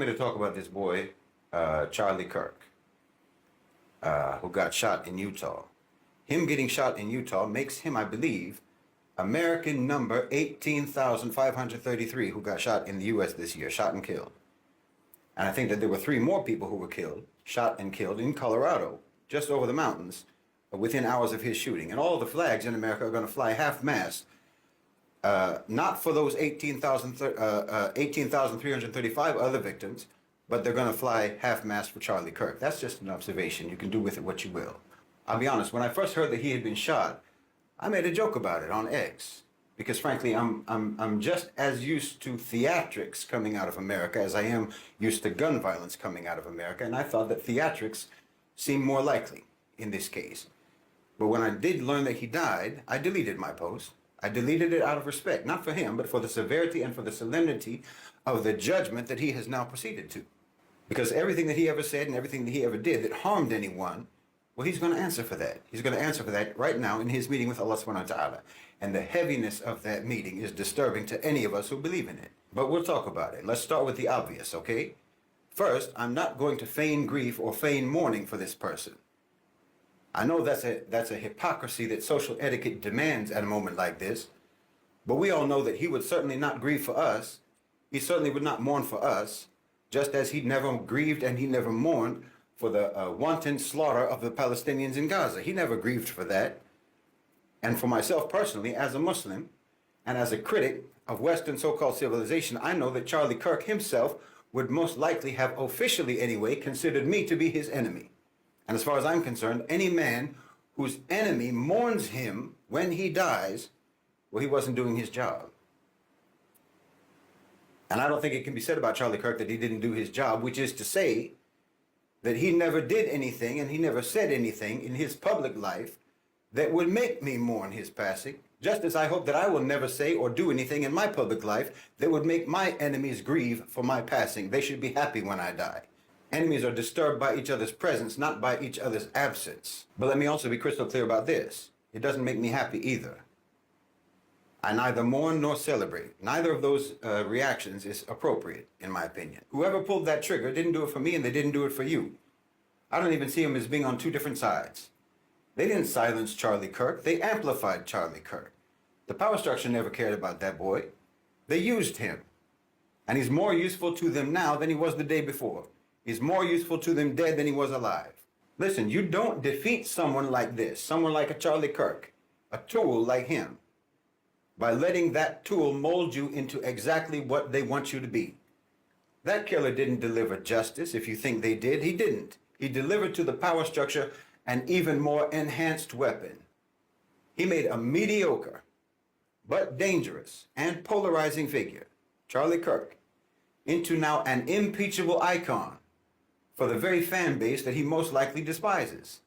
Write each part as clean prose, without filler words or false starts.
me to talk about this boy, Charlie Kirk, who got shot in Utah. Him getting shot in Utah makes him, I believe, American number 18,533 who got shot in the U.S. this year, shot and killed. And I think that there were 3 more people who were killed, shot and killed in Colorado, just over the mountains, within hours of his shooting. And all the flags in America are going to fly half-mast, not for those 18,335 other victims, but they're going to fly half-mast for Charlie Kirk. That's just an observation. You can do with it what you will. I'll be honest, when I first heard that he had been shot, I made a joke about it on X. Because frankly, I'm just as used to theatrics coming out of America as I am used to gun violence coming out of America, and I thought that theatrics seemed more likely in this case. But when I did learn that he died, I deleted my post. I deleted it out of respect, not for him, but for the severity and for the solemnity of the judgment that he has now proceeded to. Because everything that he ever said and everything that he ever did that harmed anyone, well, he's going to answer for that. He's going to answer for that right now in his meeting with Allah subhanahu wa ta'ala. And the heaviness of that meeting is disturbing to any of us who believe in it. But we'll talk about it. Let's start with the obvious, okay? First, I'm not going to feign grief or feign mourning for this person. I know that's a hypocrisy that social etiquette demands at a moment like this, but we all know that he would certainly not grieve for us. He certainly would not mourn for us, just as he never grieved and he never mourned for the wanton slaughter of the Palestinians in Gaza. He never grieved for that. And for myself personally, as a Muslim and as a critic of Western so-called civilization, I know that Charlie Kirk himself would most likely have officially anyway considered me to be his enemy. And as far as I'm concerned, any man whose enemy mourns him when he dies, well, he wasn't doing his job. And I don't think it can be said about Charlie Kirk that he didn't do his job, which is to say that he never did anything and he never said anything in his public life that would make me mourn his passing, just as I hope that I will never say or do anything in my public life that would make my enemies grieve for my passing. They should be happy when I die. Enemies are disturbed by each other's presence, not by each other's absence. But let me also be crystal clear about this. It doesn't make me happy either. I neither mourn nor celebrate. Neither of those reactions is appropriate, in my opinion. Whoever pulled that trigger didn't do it for me and they didn't do it for you. I don't even see them as being on 2 different sides. They didn't silence Charlie Kirk. They amplified Charlie Kirk. The power structure never cared about that boy. They used him. And he's more useful to them now than he was the day before. He's more useful to them dead than he was alive. Listen, you don't defeat someone like this, someone like a Charlie Kirk, a tool like him, by letting that tool mold you into exactly what they want you to be. That killer didn't deliver justice. If you think they did, he didn't. He delivered to the power structure an even more enhanced weapon. He made a mediocre, but dangerous and polarizing figure, Charlie Kirk, into now an impeachable icon for the very fan base that he most likely despises.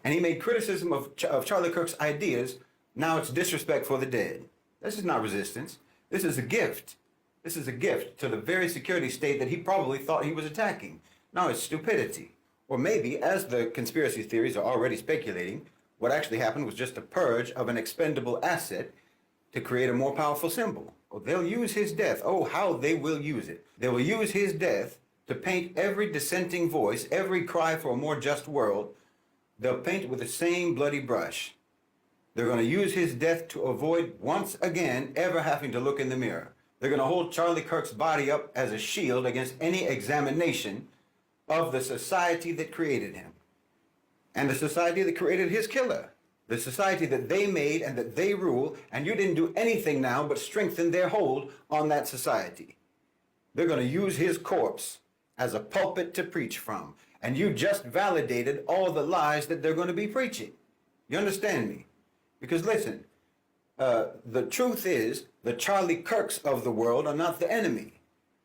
And he made criticism of Charlie Kirk's ideas. Now it's disrespect for the dead. This is not resistance. This is a gift. This is a gift to the very security state that he probably thought he was attacking. No, it's stupidity. Or maybe, as the conspiracy theories are already speculating, what actually happened was just a purge of an expendable asset to create a more powerful symbol. Oh, they'll use his death. Oh, how they will use it. They will use his death to paint every dissenting voice, every cry for a more just world. They'll paint it with the same bloody brush. They're going to use his death to avoid once again ever having to look in the mirror. They're going to hold Charlie Kirk's body up as a shield against any examination of the society that created him. And the society that created his killer. The society that they made and that they rule, and you didn't do anything now but strengthen their hold on that society. They're going to use his corpse as a pulpit to preach from. And you just validated all the lies that they're going to be preaching. You understand me? Because listen, the truth is the Charlie Kirks of the world are not the enemy.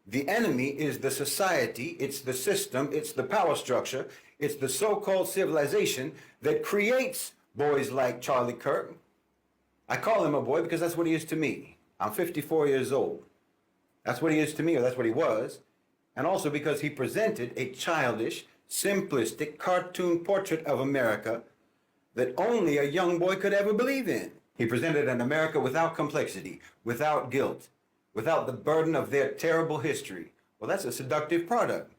The enemy is the society, it's the system, it's the power structure, it's the so-called civilization that creates boys like Charlie Kirk. I call him a boy because that's what he is to me. I'm 54 years old. That's what he is to me, or that's what he was. And also because he presented a childish, simplistic cartoon portrait of America that only a young boy could ever believe in. He presented an America without complexity, without guilt, without the burden of their terrible history, Well, that's a seductive product.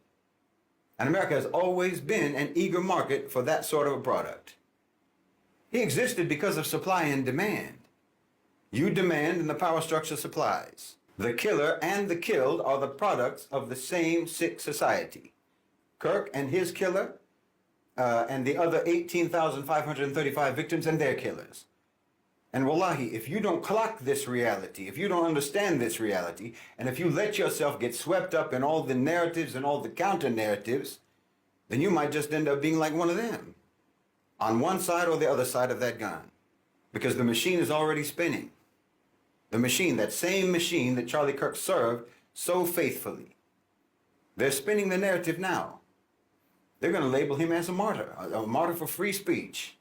And America has always been an eager market for that sort of a product. He existed because of supply and demand. You demand and the power structure supplies. The killer and the killed are the products of the same sick society. Kirk and his killer, and the other 18,535 victims and their killers. And wallahi, if you don't clock this reality, if you don't understand this reality, and if you let yourself get swept up in all the narratives and all the counter-narratives, then you might just end up being like one of them, on one side or the other side of that gun. Because the machine is already spinning. The machine, that same machine that Charlie Kirk served so faithfully. They're spinning the narrative now. They're going to label him as a martyr for free speech,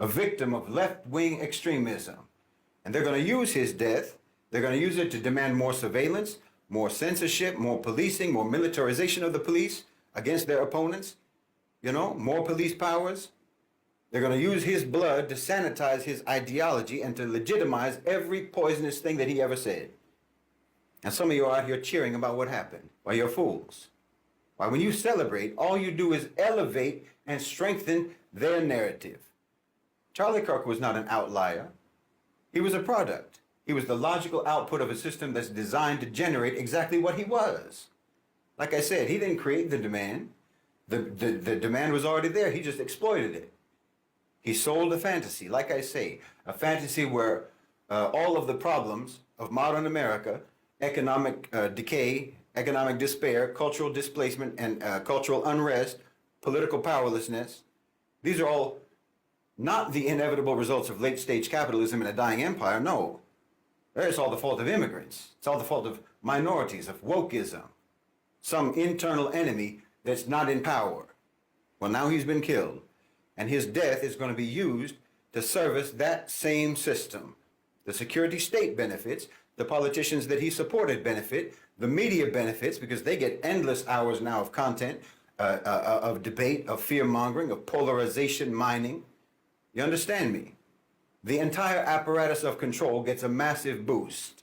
a victim of left-wing extremism. And they're going to use his death, they're going to use it to demand more surveillance, more censorship, more policing, more militarization of the police against their opponents, more police powers. They're going to use his blood to sanitize his ideology and to legitimize every poisonous thing that he ever said. And some of you are out here cheering about what happened. Why, you're fools. Why, when you celebrate, all you do is elevate and strengthen their narrative. Charlie Kirk was not an outlier. He was a product. He was the logical output of a system that's designed to generate exactly what he was. Like I said, he didn't create the demand. The demand was already there. He just exploited it. He sold a fantasy, like I say, a fantasy where all of the problems of modern America, economic decay, economic despair, cultural displacement, and cultural unrest, political powerlessness, these are all not the inevitable results of late-stage capitalism and a dying empire. No, it's all the fault of immigrants. It's all the fault of minorities, of wokeism, some internal enemy that's not in power. Well, now he's been killed, and his death is going to be used to service that same system. The security state benefits, the politicians that he supported benefit, the media benefits because they get endless hours now of content, of debate, of fear-mongering, of polarization mining. You understand me? The entire apparatus of control gets a massive boost.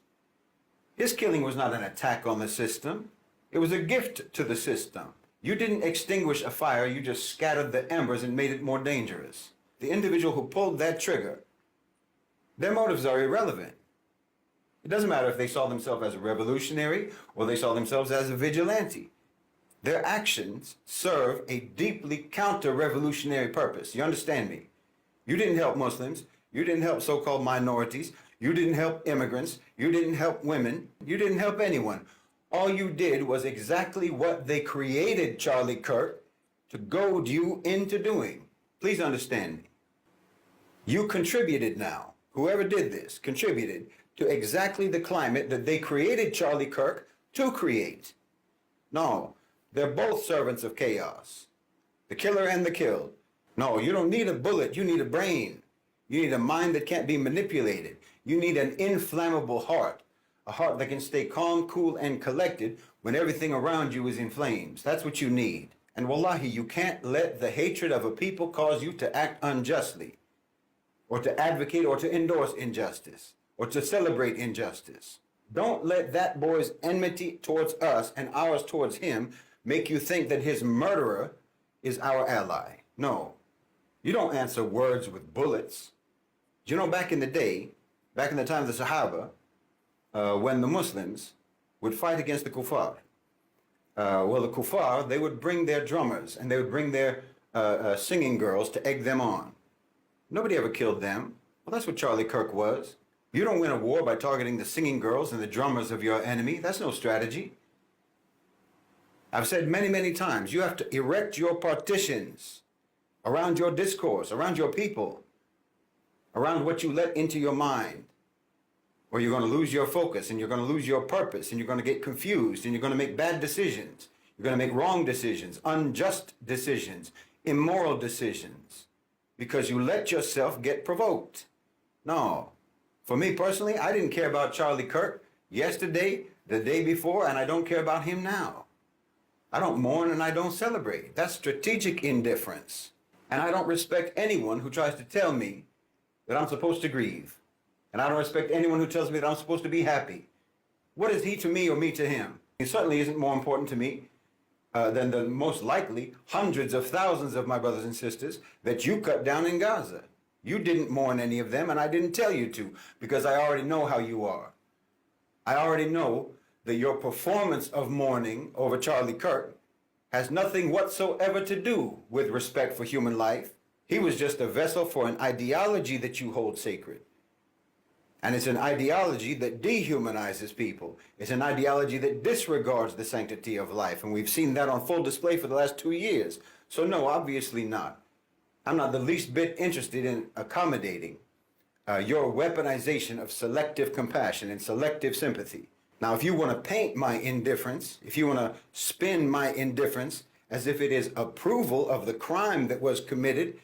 His killing was not an attack on the system. It was a gift to the system. You didn't extinguish a fire, you just scattered the embers and made it more dangerous. The individual who pulled that trigger, their motives are irrelevant. It doesn't matter if they saw themselves as a revolutionary or they saw themselves as a vigilante. Their actions serve a deeply counter-revolutionary purpose. You understand me? You didn't help Muslims. You didn't help so-called minorities. You didn't help immigrants. You didn't help women. You didn't help anyone. All you did was exactly what they created Charlie Kirk to goad you into doing. Please understand me. You contributed now. Whoever did this contributed to exactly the climate that they created Charlie Kirk to create. No, they're both servants of chaos. The killer and the killed. No, you don't need a bullet, you need a brain. You need a mind that can't be manipulated. You need an inflammable heart. A heart that can stay calm, cool, and collected when everything around you is in flames. That's what you need. And wallahi, you can't let the hatred of a people cause you to act unjustly, or to advocate or to endorse injustice, or to celebrate injustice. Don't let that boy's enmity towards us and ours towards him make you think that his murderer is our ally. No. You don't answer words with bullets. You know, back in the day, back in the time of the Sahaba, when the Muslims would fight against the kuffar, the kuffar, they would bring their drummers and they would bring their singing girls to egg them on. Nobody ever killed them. Well, that's what Charlie Kirk was. You don't win a war by targeting the singing girls and the drummers of your enemy. That's no strategy. I've said many, many times, you have to erect your partitions around your discourse, around your people, around what you let into your mind, or you're going to lose your focus and you're going to lose your purpose and you're going to get confused and you're going to make bad decisions. You're going to make wrong decisions, unjust decisions, immoral decisions, because you let yourself get provoked. No. For me personally, I didn't care about Charlie Kirk yesterday, the day before, and I don't care about him now. I don't mourn and I don't celebrate. That's strategic indifference. And I don't respect anyone who tries to tell me that I'm supposed to grieve. And I don't respect anyone who tells me that I'm supposed to be happy. What is he to me or me to him? It certainly isn't more important to me than the most likely hundreds of thousands of my brothers and sisters that you cut down in Gaza. You didn't mourn any of them, and I didn't tell you to, because I already know how you are. I already know that your performance of mourning over Charlie Kirk has nothing whatsoever to do with respect for human life. He was just a vessel for an ideology that you hold sacred. And it's an ideology that dehumanizes people. It's an ideology that disregards the sanctity of life. And we've seen that on full display for the last 2 years. So no, obviously not. I'm not the least bit interested in accommodating your weaponization of selective compassion and selective sympathy. Now, if you want to paint my indifference, if you want to spin my indifference as if it is approval of the crime that was committed,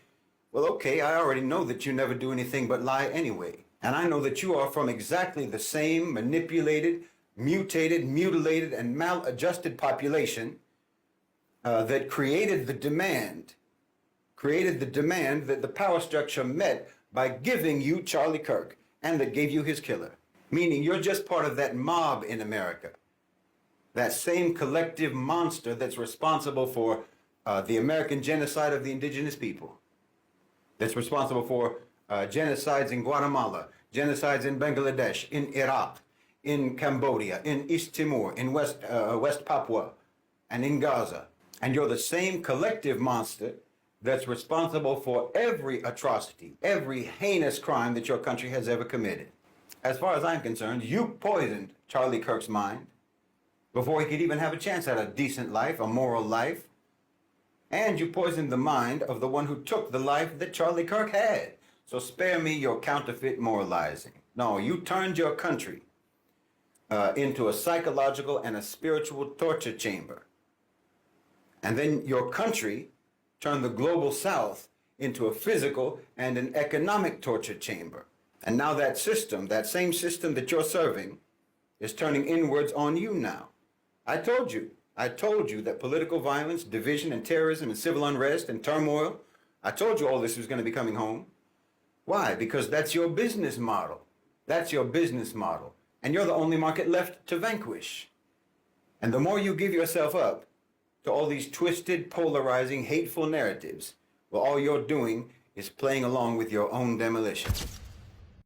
well, okay, I already know that you never do anything but lie anyway. And I know that you are from exactly the same manipulated, mutated, mutilated, and maladjusted population that created the demand that the power structure met by giving you Charlie Kirk, and that gave you his killer. Meaning you're just part of that mob in America, that same collective monster that's responsible for the American genocide of the indigenous people, that's responsible for genocides in Guatemala, genocides in Bangladesh, in Iraq, in Cambodia, in East Timor, in West Papua, and in Gaza. And you're the same collective monster that's responsible for every atrocity, every heinous crime that your country has ever committed. As far as I'm concerned, you poisoned Charlie Kirk's mind before he could even have a chance at a decent life, a moral life. And you poisoned the mind of the one who took the life that Charlie Kirk had. So spare me your counterfeit moralizing. No, you turned your country into a psychological and a spiritual torture chamber. And then your country turned the global South into a physical and an economic torture chamber. And now that system, that same system that you're serving, is turning inwards on you now. I told you that political violence, division, and terrorism, and civil unrest, and turmoil, I told you all this was going to be coming home. Why? Because that's your business model. That's your business model. And you're the only market left to vanquish. And the more you give yourself up to all these twisted, polarizing, hateful narratives, well, all you're doing is playing along with your own demolition.